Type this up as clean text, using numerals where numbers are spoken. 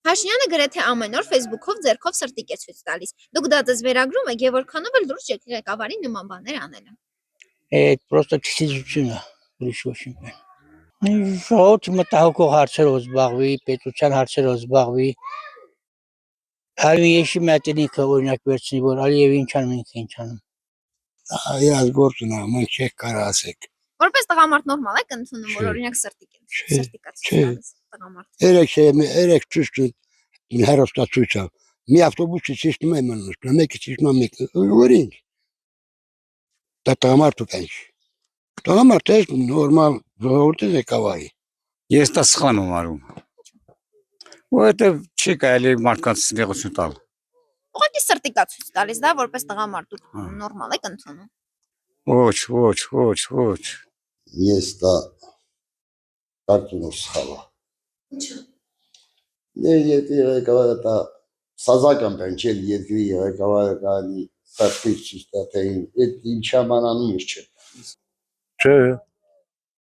Փաշինյանը գրեթե ամեն օր Facebook-ով ձեռքով սրտիկ է ցույց տալիս։ Դուք դա դες վերագրում եք եւ որքանով էլ լուրջ եք ղեկավարի նման բաներ անելը։ Պրոստը քիչիջություն է, ուրիշ ոչինչ։ Ժողովուրդը մտահոգող հարցերով զբաղվի, պետության հարցերով զբաղվի։ Արիեշի մատենիքը օրինակ վերցնի, որ Ալիևի ինչ անում, ինքը ինչ անում։ Այս գործն է, ման չեք կարող ասեք։ Որպես տղամարդ նորմալ եք ընդունում, որ օրինակ սրտիկացած տղամարդ։ Երեք ճիշտ հերոստացույցը։ Մի ավտոբուսի ճիշտում եմ մնում, մեկը ճիշտում եմ մեկը։ Որին։ Դա տղամարդ ու ինչ։ Տղամարդ է նորմալ ժողովրդի ղեկավարի։ Ես դա սխալ եմ արում։ Որովհետև չի կարելի մարդկանց նեղություն տալ։ Ուղղակի սրտիկացույց տալիս, դա որպես տղամարդ դուք նորմալ եք ընդունում։ Ոչ։ Ես դա կարծում եմ սխալ է։ Ինչո՞։ Եթե ղեկավարը դա սազական բանջել երկրի ղեկավարը կանի սրտից ճիշտ է թե ինչ ամանանում չէ։ Չէ։